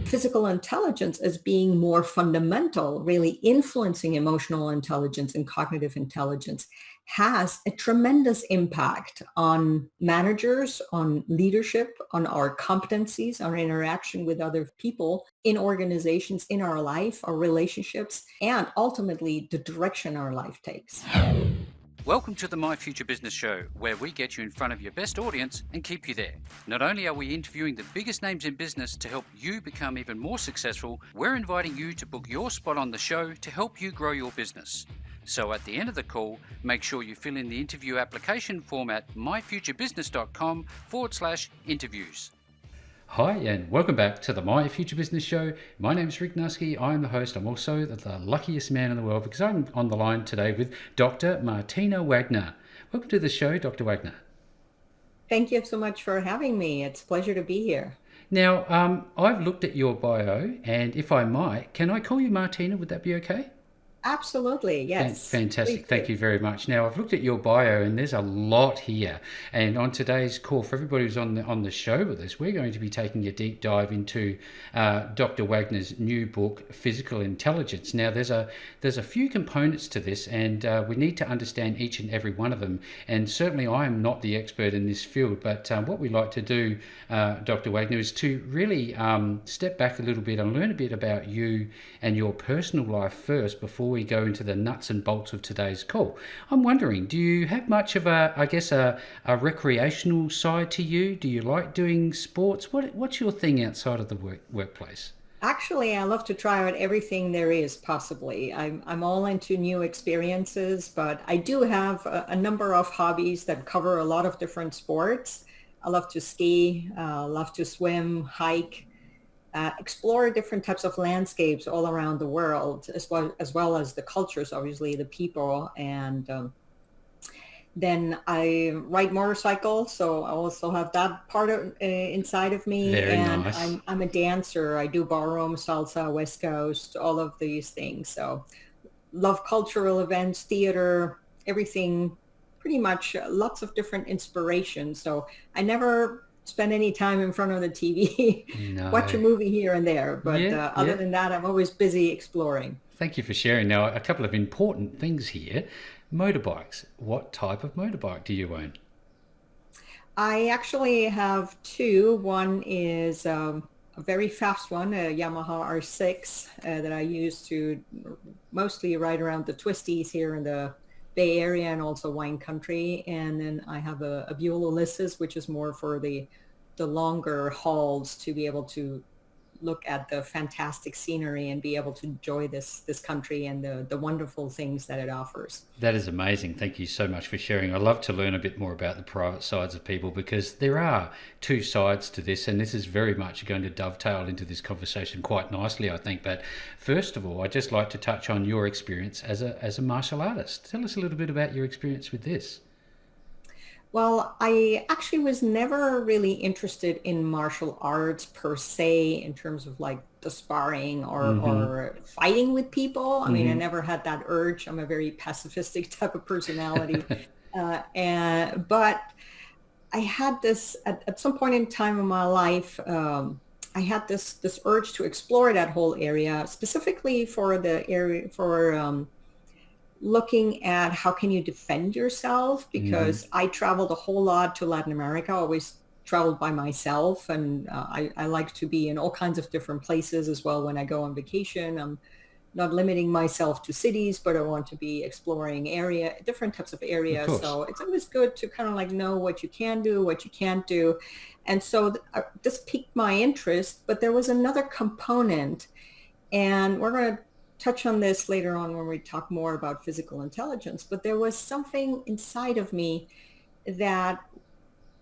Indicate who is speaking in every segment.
Speaker 1: physical intelligence as being more fundamental, really influencing emotional intelligence and cognitive intelligence, has a tremendous impact on managers, on leadership, on our competencies, our interaction with other people in organizations, in our life, our relationships, and ultimately the direction our life takes.
Speaker 2: Welcome to the My Future Business Show, where we get you in front of your best audience and keep you there. Not only are we interviewing the biggest names in business to help you become even more successful, we're inviting you to book your spot on the show to help you grow your business. So at the end of the call, make sure you fill in the interview application form at myfuturebusiness.com/interviews. Hi, and welcome back to the My Future Business Show. My name is Rick Nusky. I'm the host. I'm also the luckiest man in the world because I'm on the line today with Dr. Martina Wagner. Welcome to the show, Dr. Wagner.
Speaker 1: Thank you so much for having me. It's a pleasure to be here.
Speaker 2: Now, I've looked at your bio, and if I might, can I call you Martina? Would that be okay?
Speaker 1: Absolutely, yes.
Speaker 2: Fantastic. Thank you very much. Now, I've looked at your bio and there's a lot here. And on today's call, for everybody who's on the show with us, we're going to be taking a deep dive into Dr. Wagner's new book, Physical Intelligence. Now, there's a few components to this, and we need to understand each and every one of them. And certainly I am not the expert in this field, but what we like to do, Dr. Wagner, is to really step back a little bit and learn a bit about you and your personal life first before we go into the nuts and bolts of today's call. I'm wondering, do you have much of a recreational side to you? Do you like doing sports? What's your thing outside of the workplace?
Speaker 1: Actually, I love to try out everything there is possibly. I'm all into new experiences, but I do have a number of hobbies that cover a lot of different sports. I love to ski, love to swim, hike, explore different types of landscapes all around the world, as well as the cultures, obviously, the people. And then I ride motorcycles, so I also have that part inside of me.
Speaker 2: Very
Speaker 1: and
Speaker 2: nice.
Speaker 1: I'm a dancer. I do ballroom, salsa, West Coast, all of these things. So love cultural events, theater, everything, pretty much lots of different inspirations. So I never spend any time in front of the TV.
Speaker 2: No.
Speaker 1: Watch a movie here and there, but other than that, I'm always busy exploring.
Speaker 2: Thank you for sharing. Now, a couple of important things here. Motorbikes. What type of motorbike do you own?
Speaker 1: I actually have two. One is a very fast one, a Yamaha R6 that I use to mostly ride around the twisties here in the Bay Area and also wine country. And then I have a Buell Ulysses, which is more for the longer hauls, to be able to look at the fantastic scenery and be able to enjoy this country and the wonderful things that it offers.
Speaker 2: That is amazing. Thank you so much for sharing. I love to learn a bit more about the private sides of people, because there are two sides to this, and this is very much going to dovetail into this conversation quite nicely, I think. But first of all, I'd just like to touch on your experience as a martial artist. Tell us a little bit about your experience with this.
Speaker 1: Well, I actually was never really interested in martial arts per se, in terms of like the sparring or fighting with people. I mean, I never had that urge. I'm a very pacifistic type of personality. But I had this, at some point in time in my life, I had this urge to explore that whole area, specifically for the area for looking at how can you defend yourself, because I traveled a whole lot to Latin America, always traveled by myself, and I like to be in all kinds of different places as well when I go on vacation. I'm not limiting myself to cities, but I want to be exploring different types of areas. So it's always good to kind of like know what you can do, what you can't do. And so this piqued my interest, but there was another component, and we're going to touch on this later on when we talk more about physical intelligence, but there was something inside of me that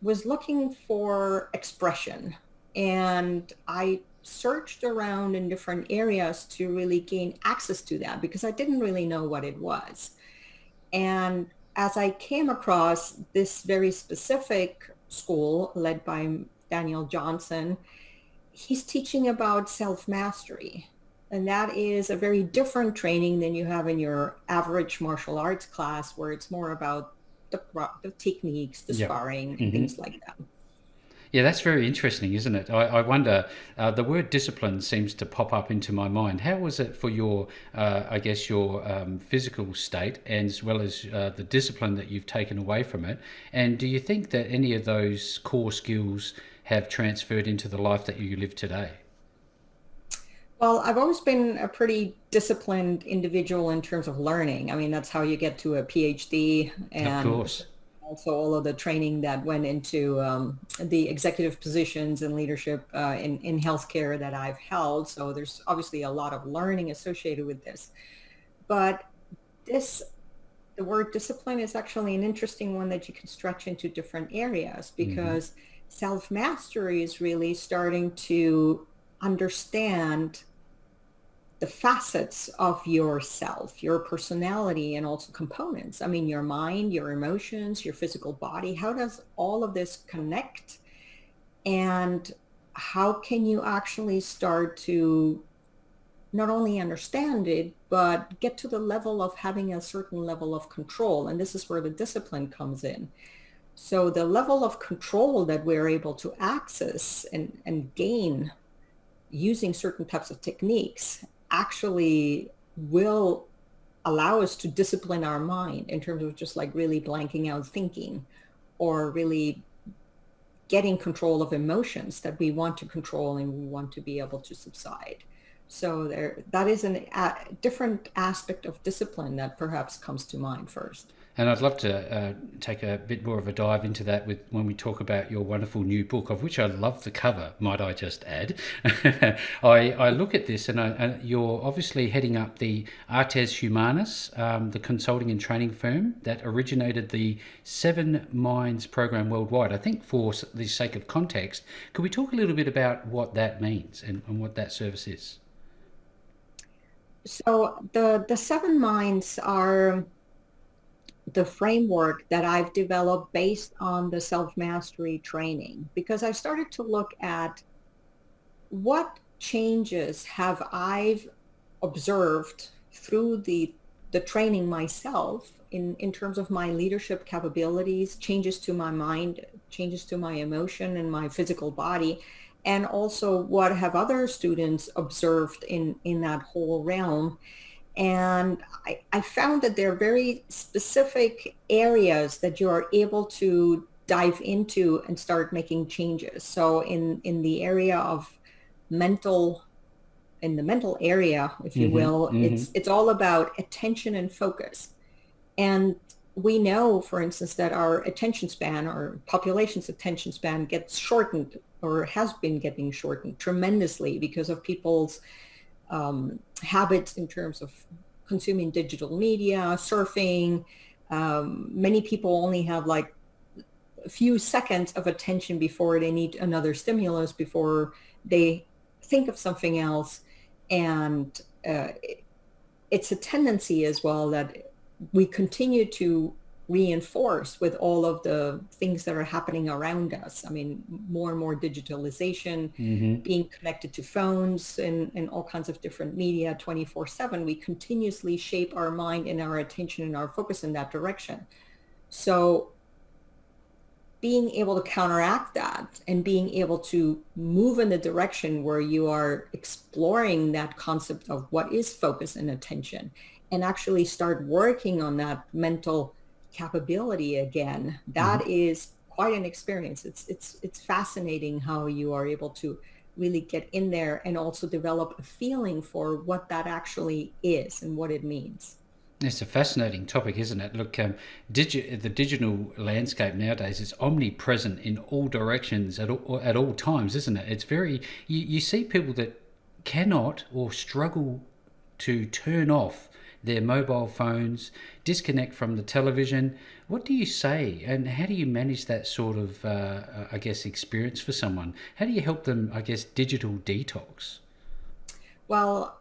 Speaker 1: was looking for expression. And I searched around in different areas to really gain access to that, because I didn't really know what it was. And as I came across this very specific school led by Daniel Johnson, he's teaching about self-mastery. And that is a very different training than you have in your average martial arts class, where it's more about the techniques, the sparring, and things like that.
Speaker 2: Yeah, that's very interesting, isn't it? I wonder, the word discipline seems to pop up into my mind. How was it for your, I guess, your physical state, and as well as the discipline that you've taken away from it? And do you think that any of those core skills have transferred into the life that you live today?
Speaker 1: Well, I've always been a pretty disciplined individual in terms of learning. I mean, that's how you get to a PhD,
Speaker 2: Of
Speaker 1: and
Speaker 2: course.
Speaker 1: also all of the training that went into the executive positions and leadership in healthcare that I've held. So there's obviously a lot of learning associated with this. But this, the word discipline is actually an interesting one that you can stretch into different areas,
Speaker 2: Hmm.
Speaker 1: because self-mastery is really starting to understand the facets of yourself, your personality, and also components. I mean, your mind, your emotions, your physical body. How does all of this connect? And how can you actually start to not only understand it, but get to the level of having a certain level of control? And this is where the discipline comes in. So the level of control that we're able to access and gain using certain types of techniques actually will allow us to discipline our mind in terms of just like really blanking out thinking, or really getting control of emotions that we want to control and we want to be able to subside. So there, that is a different aspect of discipline that perhaps comes to mind first.
Speaker 2: And I'd love to take a bit more of a dive into that with when we talk about your wonderful new book, of which I love the cover, might I just add. I look at this, and you're obviously heading up the Artes Humanis, the consulting and training firm that originated the Seven Minds program worldwide. I think for the sake of context, could we talk a little bit about what that means and what that service is?
Speaker 1: So the seven minds are the framework that I've developed based on the self-mastery training, because I started to look at what changes have I observed through the training myself in terms of my leadership capabilities, changes to my mind, changes to my emotion and my physical body, and also what have other students observed in that whole realm. And I found that there are very specific areas that you are able to dive into and start making changes. So in the area of mental, in the mental area, if you
Speaker 2: Mm-hmm.
Speaker 1: will,
Speaker 2: Mm-hmm.
Speaker 1: it's all about attention and focus. And we know, for instance, that our attention span, our population's attention span, gets shortened or has been getting shortened tremendously because of people's habits in terms of consuming digital media, surfing. Many people only have like a few seconds of attention before they need another stimulus, before they think of something else. And it's a tendency as well that we continue to reinforce with all of the things that are happening around us. I mean, more and more digitalization,
Speaker 2: Mm-hmm.
Speaker 1: being connected to phones and all kinds of different media 24/7, we continuously shape our mind and our attention and our focus in that direction. So being able to counteract that and being able to move in the direction where you are exploring that concept of what is focus and attention, and actually start working on that mental capability again,
Speaker 2: Mm-hmm.
Speaker 1: that is quite an experience. It's fascinating how you are able to really get in there and also develop a feeling for what that actually is and what it means.
Speaker 2: It's a fascinating topic, isn't it? Look, the digital landscape nowadays is omnipresent in all directions at all times, isn't it? It's very, you see people that cannot or struggle to turn off their mobile phones, disconnect from the television. What do you say, and how do you manage that sort of, I guess, experience for someone? How do you help them, I guess, digital detox?
Speaker 1: Well,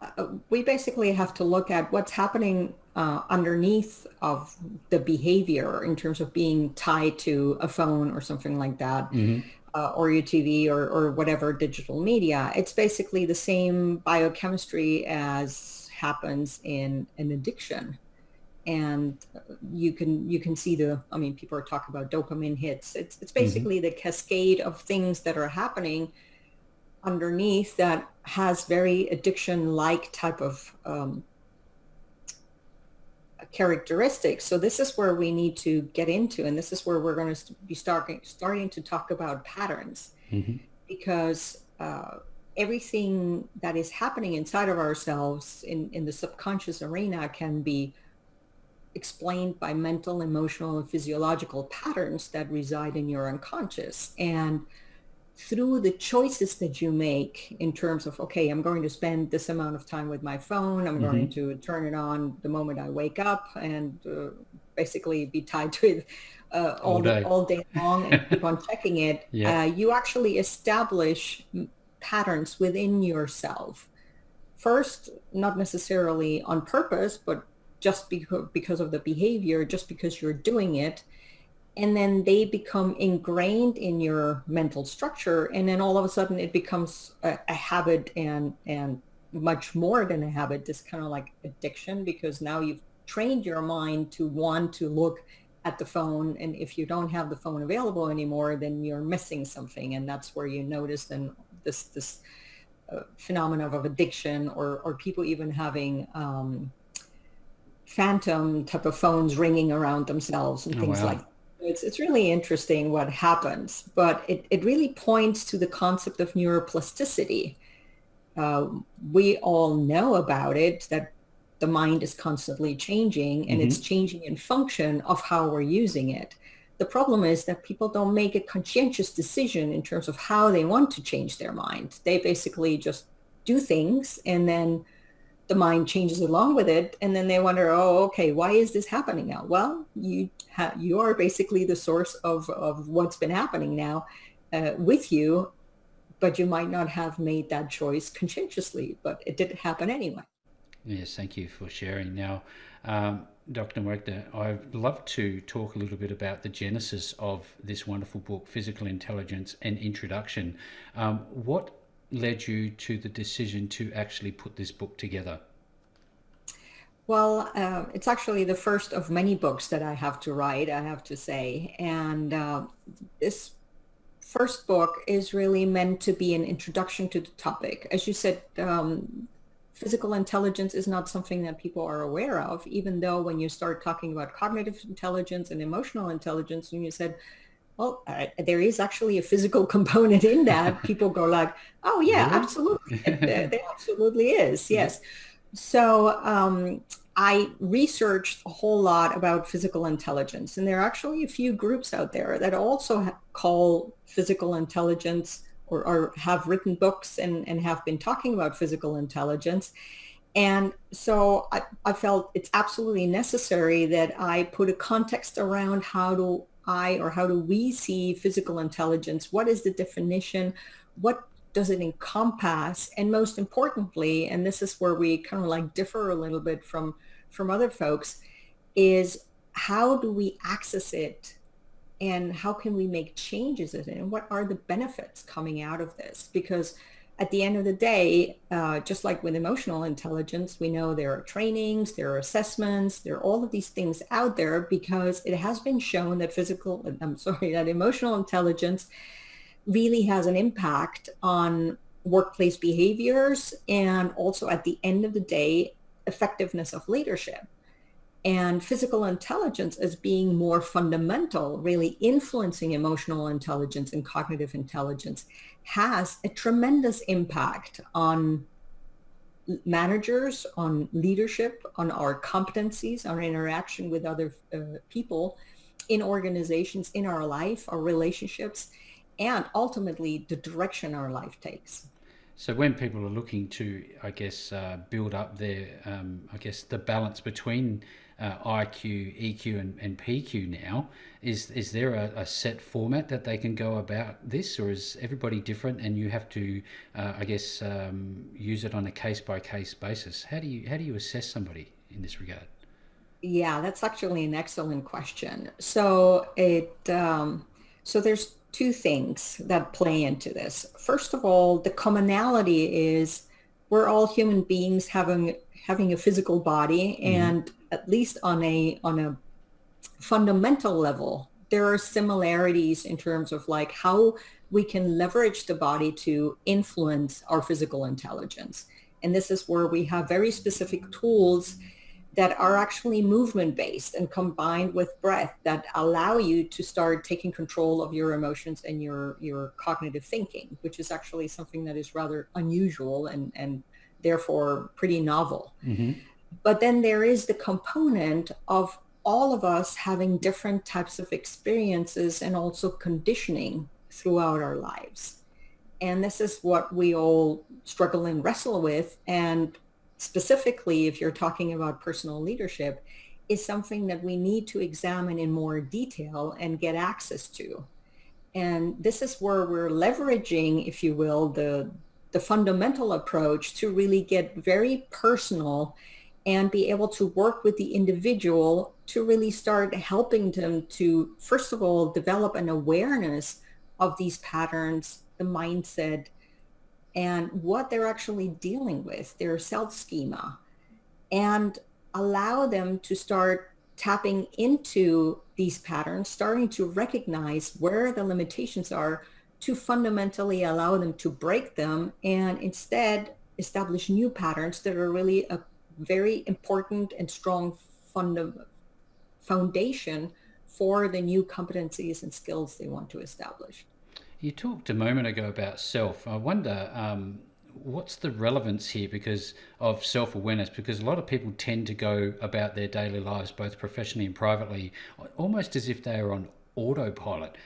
Speaker 1: we basically have to look at what's happening underneath of the behavior in terms of being tied to a phone or something like that,
Speaker 2: Mm-hmm.
Speaker 1: or your TV or whatever digital media. It's basically the same biochemistry as happens in an addiction. and you can see people are talking about dopamine hits. It's basically the cascade of things that are happening underneath that has very addiction-like type of characteristics. So this is where we need to get into, and this is where we're going to be starting to talk about patterns, because everything that is happening inside of ourselves in the subconscious arena can be explained by mental, emotional, and physiological patterns that reside in your unconscious. And through the choices that you make in terms of, okay, I'm going to spend this amount of time with my phone, I'm going to turn it on the moment I wake up, and basically be tied to it all day long and keep on checking it, you actually establish patterns within yourself. First, not necessarily on purpose, but just because of the behavior, just because you're doing it. And then they become ingrained in your mental structure. And then all of a sudden it becomes a habit, and much more than a habit. It's kind of like addiction, because now you've trained your mind to want to look at the phone. And if you don't have the phone available anymore, then you're missing something. And that's where you notice then this phenomenon of addiction, or people even having phantom type of phones ringing around themselves and things like that. It's really interesting what happens, but it really points to the concept of neuroplasticity. We all know about it, that the mind is constantly changing, and it's changing in function of how we're using it. The problem is that people don't make a conscientious decision in terms of how they want to change their mind. They basically just do things, and then the mind changes along with it, and then they wonder, oh, okay, why is this happening now? Well, you are basically the source of what's been happening now with you, but you might not have made that choice conscientiously, but it did happen anyway.
Speaker 2: Yes, thank you for sharing. Now, Dr. Wagner, I'd love to talk a little bit about the genesis of this wonderful book, Physical Intelligence, an Introduction. What led you to the decision to actually put this book together?
Speaker 1: Well, it's actually the first of many books that I have to write, I have to say. And this first book is really meant to be an introduction to the topic. As you said, physical intelligence is not something that people are aware of, even though when you start talking about cognitive intelligence and emotional intelligence, and you said, well, there is actually a physical component in that, people go like, oh yeah, really? Absolutely. There absolutely is. Yes. So I researched a whole lot about physical intelligence, and there are actually a few groups out there that also call physical intelligence, or have written books and have been talking about physical intelligence. And so I felt it's absolutely necessary that I put a context around how do we see physical intelligence? What is the definition? What does it encompass? And most importantly, and this is where we kind of like differ a little bit from other folks, is how do we access it, and how can we make changes in it, and what are the benefits coming out of this? Because at the end of the day, just like with emotional intelligence, we know there are trainings, there are assessments, there are all of these things out there, because it has been shown that that emotional intelligence really has an impact on workplace behaviors, and also at the end of the day, effectiveness of leadership. And physical intelligence as being more fundamental, really influencing emotional intelligence and cognitive intelligence, has a tremendous impact on managers, on leadership, on our competencies, our interaction with other people in organizations, in our life, our relationships, and ultimately the direction our life takes.
Speaker 2: So when people are looking to, I guess, build up their, the balance between IQ, EQ, and PQ now, is there a set format that they can go about this, or is everybody different and you have to, use it on a case-by-case basis? How do you assess somebody in this regard?
Speaker 1: Yeah, that's actually an excellent question. So there's two things that play into this. First of all, the commonality is we're all human beings having a physical body, and at least on a fundamental level, there are similarities in terms of like how we can leverage the body to influence our physical intelligence. And this is where we have very specific tools that are actually movement based and combined with breath that allow you to start taking control of your emotions and your cognitive thinking, which is actually something that is rather unusual and therefore pretty novel. But then there is the component of all of us having different types of experiences and also conditioning throughout our lives. And this is what we all struggle and wrestle with. And specifically, if you're talking about personal leadership, is something that we need to examine in more detail and get access to. And this is where we're leveraging, if you will, the fundamental approach to really get very personal and be able to work with the individual to really start helping them to, first of all, develop an awareness of these patterns, the mindset, and what they're actually dealing with, their self schema, and allow them to start tapping into these patterns, starting to recognize where the limitations are to fundamentally allow them to break them and instead establish new patterns that are really a very important and strong foundation for the new competencies and skills they want to establish.
Speaker 2: You talked a moment ago about self. I wonder what's the relevance here because of self-awareness, because a lot of people tend to go about their daily lives, both professionally and privately, almost as if they are on autopilot.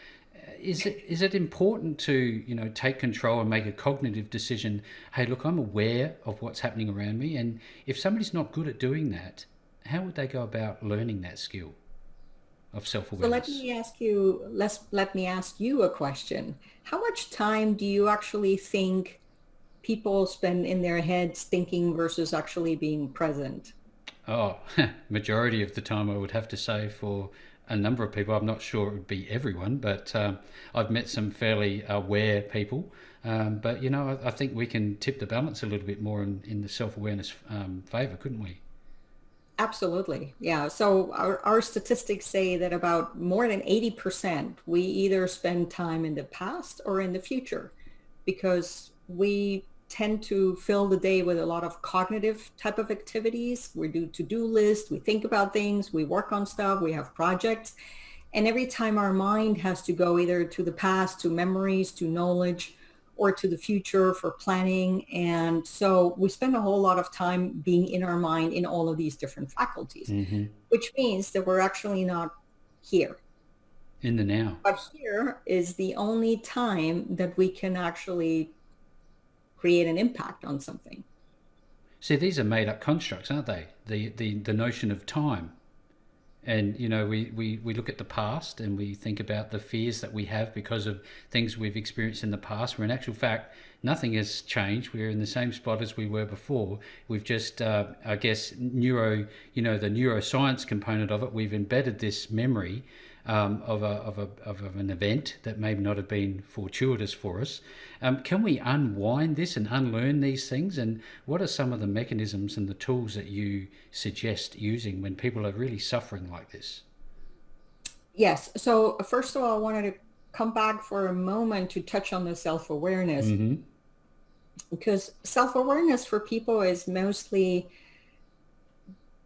Speaker 2: Is it important to take control and make a cognitive decision? Hey, look, I'm aware of what's happening around me, and if somebody's not good at doing that, how would they go about learning that skill of
Speaker 1: So
Speaker 2: self-awareness?
Speaker 1: let me ask you a question. How much time do you actually think people spend in their heads thinking versus actually being present?
Speaker 2: Oh, majority of the time, I would have to say for a number of people. I'm not sure it would be everyone, but I've met some fairly aware people. But I think we can tip the balance a little bit more in the self-awareness favor, couldn't we?
Speaker 1: Absolutely. Yeah. So our statistics say that about more than 80% we either spend time in the past or in the future because we tend to fill the day with a lot of cognitive type of activities. We do to-do lists, we think about things, we work on stuff, we have projects. And every time our mind has to go either to the past, to memories, to knowledge, or to the future for planning. And so we spend a whole lot of time being in our mind in all of these different faculties,
Speaker 2: Hmm.
Speaker 1: which means that we're actually not here.
Speaker 2: In the now.
Speaker 1: But here is the only time that we can actually create an impact on something.
Speaker 2: See, these are made-up constructs, aren't they? The notion of time. And we look at the past and we think about the fears that we have because of things we've experienced in the past, where in actual fact nothing has changed. We're in the same spot as we were before. We've just I guess the neuroscience component of it, we've embedded this memory of an event that may not have been fortuitous for us. Can we unwind this and unlearn these things? And what are some of the mechanisms and the tools that you suggest using when people are really suffering like this?
Speaker 1: Yes. So first of all, I wanted to come back for a moment to touch on the self-awareness
Speaker 2: Mm-hmm.
Speaker 1: because self-awareness for people is mostly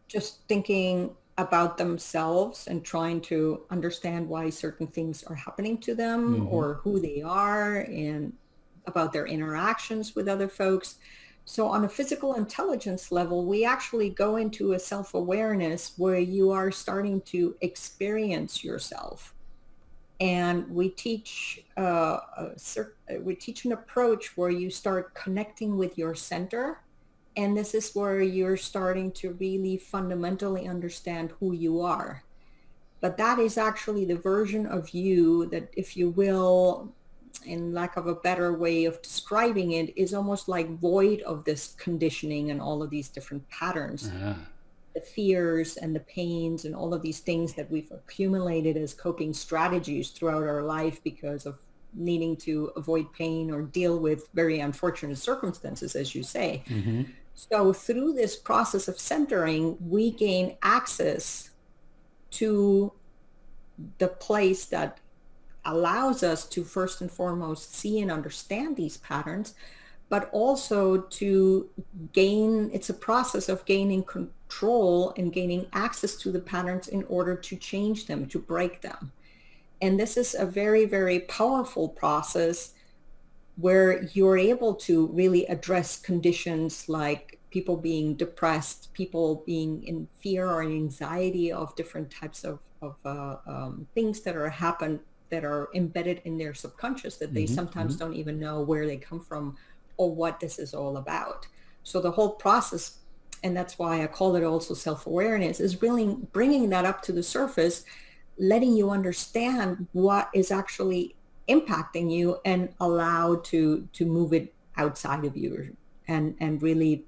Speaker 1: just thinking about themselves and trying to understand why certain things are happening to them
Speaker 2: Mm-hmm.
Speaker 1: or who they are and about their interactions with other folks. So on a physical intelligence level, we actually go into a self-awareness where you are starting to experience yourself. And we teach an approach where you start connecting with your center, and this is where you're starting to really fundamentally understand who you are. But that is actually the version of you that, if you will, in lack of a better way of describing it, is almost like void of this conditioning and all of these different patterns,
Speaker 2: Ah.
Speaker 1: the fears and the pains and all of these things that we've accumulated as coping strategies throughout our life because of needing to avoid pain or deal with very unfortunate circumstances, as you say. So through this process of centering, we gain access to the place that allows us to first and foremost see and understand these patterns, but also to gain, it's a process of gaining control and gaining access to the patterns in order to change them, to break them. And this is a very, very powerful process where you're able to really address conditions like people being depressed, people being in fear or anxiety of different types of things that are embedded in their subconscious that they sometimes don't even know where they come from or what this is all about. So the whole process, and that's why I call it also self-awareness, is really bringing that up to the surface, letting you understand what is actually impacting you and allow to move it outside of you and really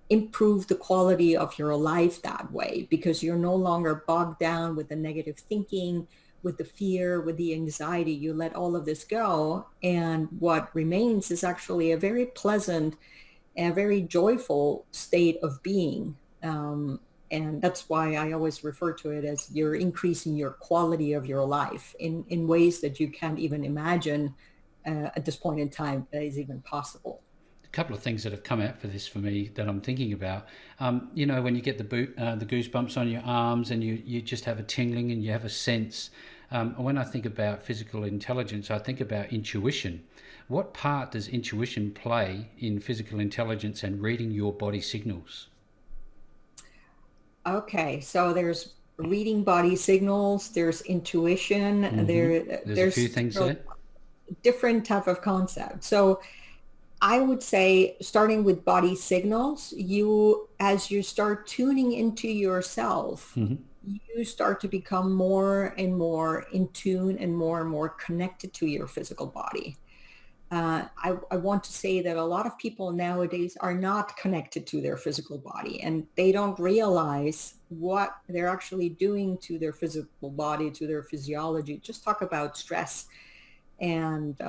Speaker 1: improve the quality of your life that way, because you're no longer bogged down with the negative thinking, with the fear, with the anxiety. You let all of this go, and what remains is actually a very pleasant and a very joyful state of being. And that's why I always refer to it as you're increasing your quality of your life in ways that you can't even imagine at this point in time that is even possible.
Speaker 2: Couple of things that have come out for this for me that I'm thinking about. You know, when you get the goosebumps on your arms and you just have a tingling and you have a sense. When I think about physical intelligence, I think about intuition. What part does intuition play in physical intelligence and reading your body signals?
Speaker 1: Okay, so there's reading body signals, there's intuition,
Speaker 2: There's a few
Speaker 1: there's
Speaker 2: things there.
Speaker 1: different type of concepts. So I would say, starting with body signals, as you start tuning into yourself, you start to become more and more in tune and more connected to your physical body. I want to say that a lot of people nowadays are not connected to their physical body, and they don't realize what they're actually doing to their physical body, to their physiology. Just talk about stress and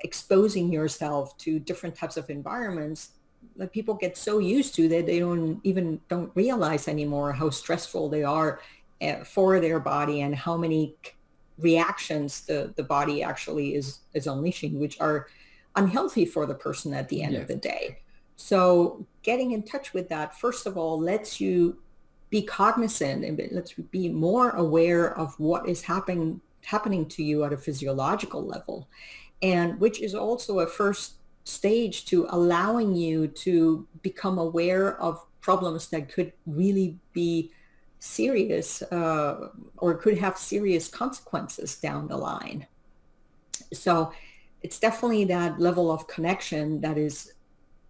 Speaker 1: exposing yourself to different types of environments that people get so used to that they don't realize anymore how stressful they are for their body, and how many reactions the body actually is unleashing, which are unhealthy for the person at the end of the day. So getting in touch with that, first of all, lets you be cognizant and lets you be more aware of what is happening to you at a physiological level, and which is also a first stage to allowing you to become aware of problems that could really be serious or could have serious consequences down the line. So it's definitely that level of connection that is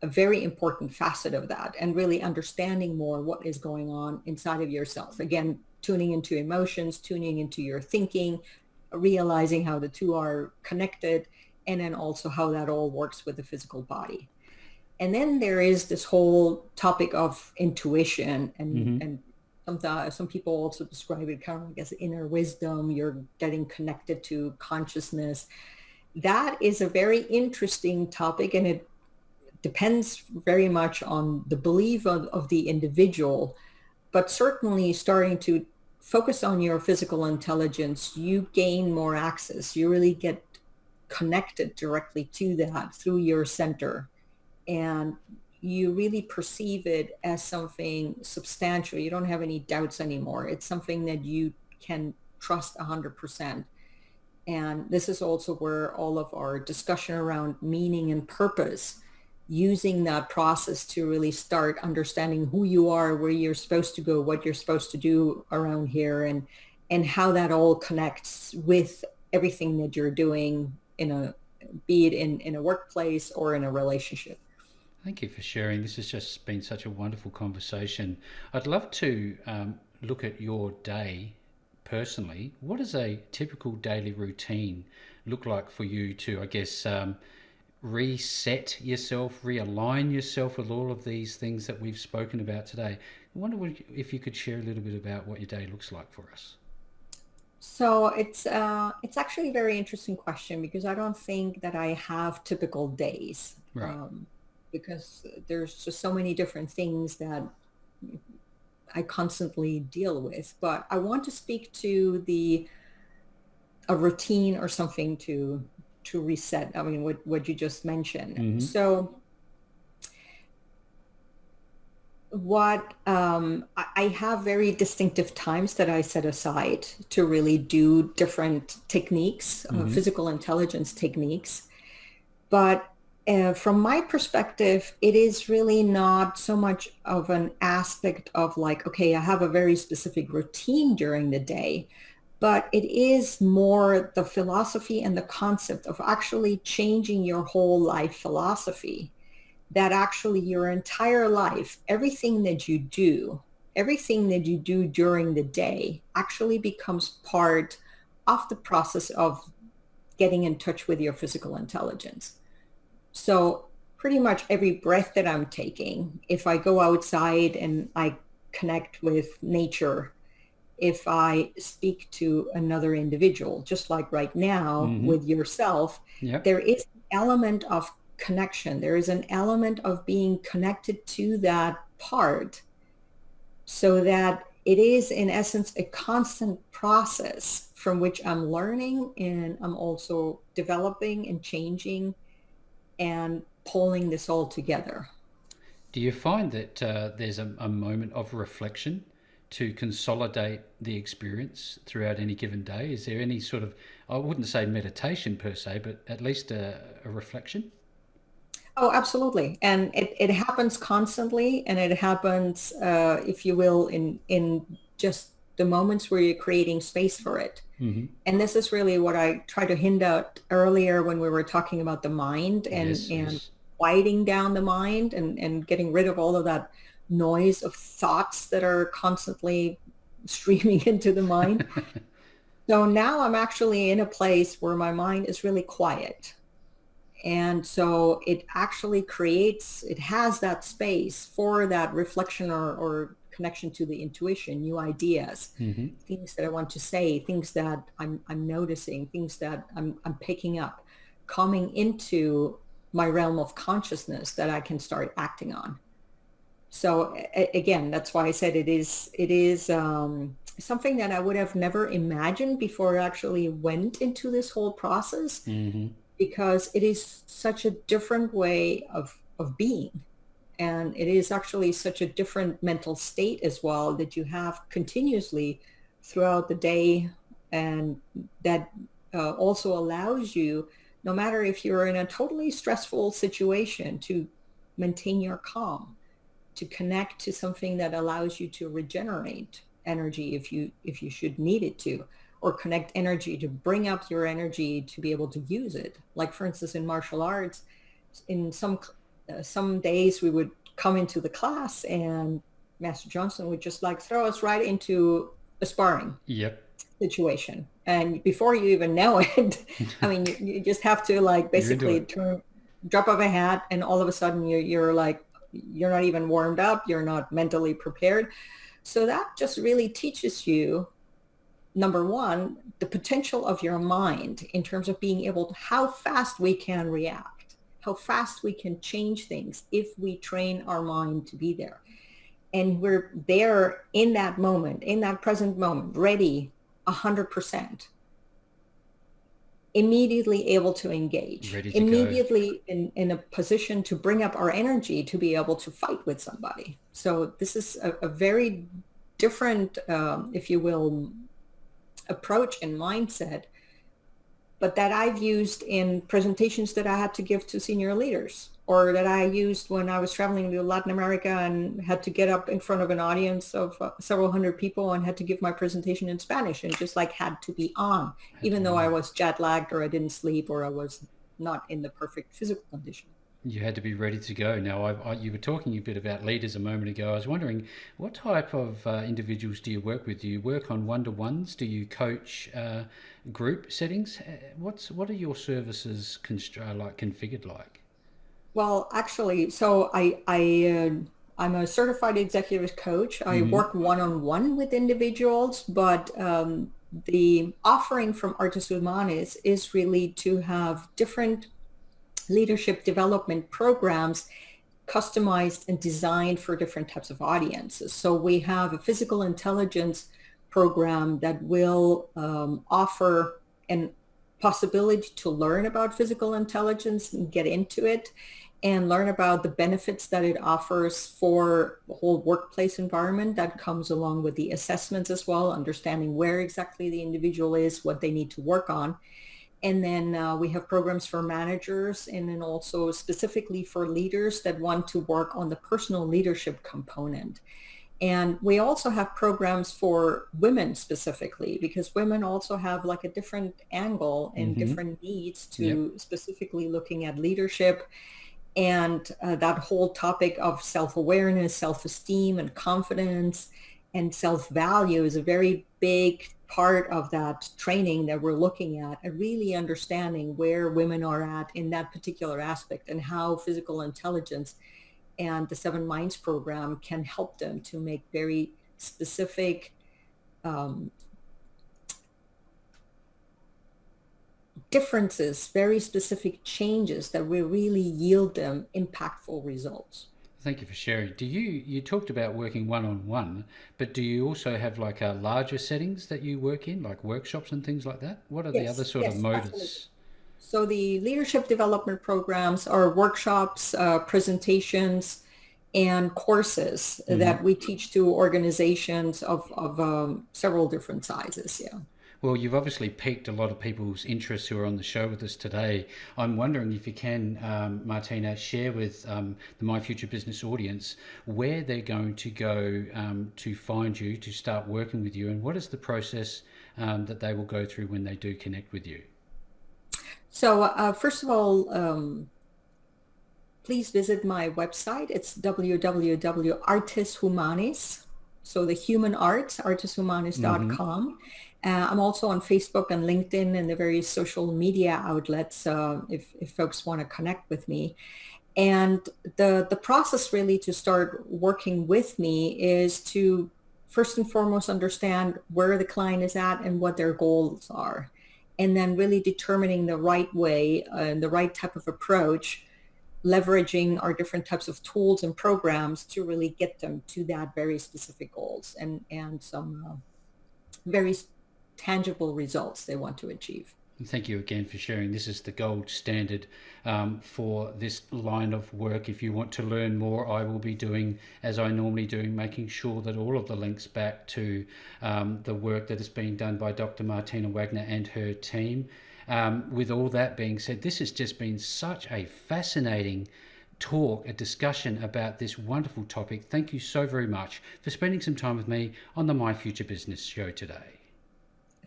Speaker 1: a very important facet of that, and really understanding more what is going on inside of yourself. Again, tuning into emotions, tuning into your thinking, realizing how the two are connected, and then also how that all works with the physical body. And then there is this whole topic of intuition, and some people also describe it kind of like as inner wisdom. You're getting connected to consciousness. That is a very interesting topic, and it depends very much on the belief of the individual, but certainly starting to focus on your physical intelligence, you gain more access. You really get connected directly to that through your center, and you really perceive it as something substantial. You don't have any doubts anymore. It's something that you can trust 100%. And this is also where all of our discussion around meaning and purpose, using that process to really start understanding who you are, where you're supposed to go, what you're supposed to do around here, and how that all connects with everything that you're doing be it in a workplace or in a relationship.
Speaker 2: Thank you for sharing. This has just been such a wonderful conversation. I'd love to look at your day personally. What does a typical daily routine look like for you to, I guess, reset yourself, realign yourself with all of these things that we've spoken about today? I wonder if you could share a little bit about what your day looks like for us.
Speaker 1: So it's actually a very interesting question because I don't think that I have typical days,
Speaker 2: Right.
Speaker 1: because there's just so many different things that I constantly deal with. But I want to speak to the a routine or something to reset. I mean, what you just mentioned.
Speaker 2: Mm-hmm.
Speaker 1: So what I have very distinctive times that I set aside to really do different techniques,
Speaker 2: Mm-hmm.
Speaker 1: physical intelligence techniques. But from my perspective, it is really not so much of an aspect of like, okay, I have a very specific routine during the day, but it is more the philosophy and the concept of actually changing your whole life philosophy, that actually your entire life, everything that you do during the day actually becomes part of the process of getting in touch with your physical intelligence. So pretty much every breath that I'm taking, if I go outside and I connect with nature, if I speak to another individual, just like right now
Speaker 2: Mm-hmm.
Speaker 1: with yourself,
Speaker 2: Yep.
Speaker 1: there is an element of connection. There is an element of being connected to that part, so that it is in essence a constant process from which I'm learning and I'm also developing and changing and pulling this all together.
Speaker 2: Do you find that there's a moment of reflection to consolidate the experience throughout any given day? Is there any sort of, I wouldn't say meditation per se, but at least a reflection?
Speaker 1: Oh, absolutely. And it happens constantly, and it happens, if you will, in just the moments where you're creating space for it.
Speaker 2: Mm-hmm.
Speaker 1: And this is really what I tried to hint at earlier when we were talking about the mind
Speaker 2: Yes,
Speaker 1: and
Speaker 2: yes.
Speaker 1: quieting down the mind and getting rid of all of that noise of thoughts that are constantly streaming into the mind. So now I'm actually in a place where my mind is really quiet. And so it actually creates, it has that space for that reflection or connection to the intuition, new ideas,
Speaker 2: Mm-hmm.
Speaker 1: things that I want to say, things that I'm noticing, things that I'm picking up, coming into my realm of consciousness that I can start acting on. So again, that's why I said it is something that I would have never imagined before I actually went into this whole process,
Speaker 2: Mm-hmm.
Speaker 1: because it is such a different way of being. And it is actually such a different mental state as well that you have continuously throughout the day. And that also allows you, no matter if you're in a totally stressful situation, to maintain your calm, to connect to something that allows you to regenerate energy if you should need it to, or connect energy to bring up your energy to be able to use it. Like for instance, in martial arts, in some days we would come into the class and Master Johnson would just like throw us right into a sparring
Speaker 2: Yep.
Speaker 1: situation. And before you even know it, I mean, you just have to like
Speaker 2: You're into
Speaker 1: basically
Speaker 2: it.
Speaker 1: drop of a hat, and all of a sudden you're like, you're not even warmed up, you're not mentally prepared. So that just really teaches you, number one, the potential of your mind in terms of being able to, how fast we can react, how fast we can change things if we train our mind to be there. And we're there in that moment, in that present moment, ready 100%, immediately able to engage,
Speaker 2: Ready to go.
Speaker 1: immediately in a position to bring up our energy to be able to fight with somebody. So this is a very different, if you will, approach and mindset, but that I've used in presentations that I had to give to senior leaders, or that I used when I was traveling to Latin America and had to get up in front of an audience of several hundred people and had to give my presentation in Spanish, and just like had to be on,
Speaker 2: Had to
Speaker 1: even
Speaker 2: be
Speaker 1: though I
Speaker 2: on.
Speaker 1: was jet lagged or I didn't sleep or I was not in the perfect physical condition.
Speaker 2: You had to be ready to go. Now, you were talking a bit about leaders a moment ago. I was wondering, what type of individuals do you work with? Do you work on one-to-ones? Do you coach group settings? What are your services like configured like?
Speaker 1: Well, actually, so I'm a certified executive coach. I
Speaker 2: Mm-hmm.
Speaker 1: work one-on-one with individuals, but the offering from Artis Humanis is really to have different leadership development programs customized and designed for different types of audiences. So we have a physical intelligence program that will offer an possibility to learn about physical intelligence and get into it and learn about the benefits that it offers for the whole workplace environment that comes along with the assessments as well, understanding where exactly the individual is, what they need to work on. And then we have programs for managers and then also specifically for leaders that want to work on the personal leadership component. And we also have programs for women specifically because women also have like a different angle and different needs to specifically looking at leadership and that whole topic of self-awareness, self-esteem and confidence and self-value is a very big part of that training that we're looking at and really understanding where women are at in that particular aspect and how physical intelligence and the Seven Minds program can help them to make very specific differences, very specific changes that will really yield them impactful results.
Speaker 2: Thank you for sharing. You talked about working one-on-one, but do you also have like larger settings that you work in, like workshops and things like that? What are the other sort of modes?
Speaker 1: Absolutely. So the leadership development programs are workshops, presentations, and courses that we teach to organizations of several different sizes. Yeah.
Speaker 2: Well, you've obviously piqued a lot of people's interest who are on the show with us today. I'm wondering if you can, Martina, share with the My Future Business audience where they're going to go to find you, to start working with you, and what is the process that they will go through when they do connect with you?
Speaker 1: So first of all, please visit my website. It's www.artishumanis, so the human arts, artishumanis.com. I'm also on Facebook and LinkedIn and the various social media outlets if folks want to connect with me. And the process really to start working with me is to first and foremost understand where the client is at and what their goals are. And then really determining the right way and the right type of approach, leveraging our different types of tools and programs to really get them to that very specific goals and some very tangible results they want to achieve.
Speaker 2: Thank you again for sharing. This is the gold standard for this line of work. If you want to learn more, I will be doing, as I normally do, making sure that all of the links back to the work that is being done by Dr. Martina Wagner and her team. With all that being said, this has just been such a fascinating talk, a discussion about this wonderful topic. Thank you so very much for spending some time with me on the My Future Business show today.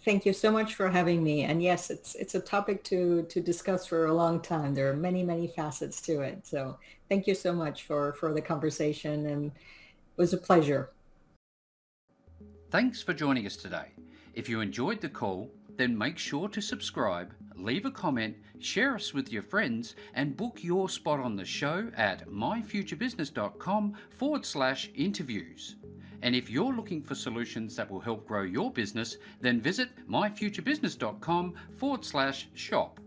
Speaker 1: Thank you so much for having me. And yes, it's a topic to discuss for a long time. There are many, many facets to it. So thank you so much for the conversation, and it was a pleasure.
Speaker 2: Thanks for joining us today. If you enjoyed the call, then make sure to subscribe, leave a comment, share us with your friends, and book your spot on the show at myfuturebusiness.com/interviews. And if you're looking for solutions that will help grow your business, then visit myfuturebusiness.com/shop.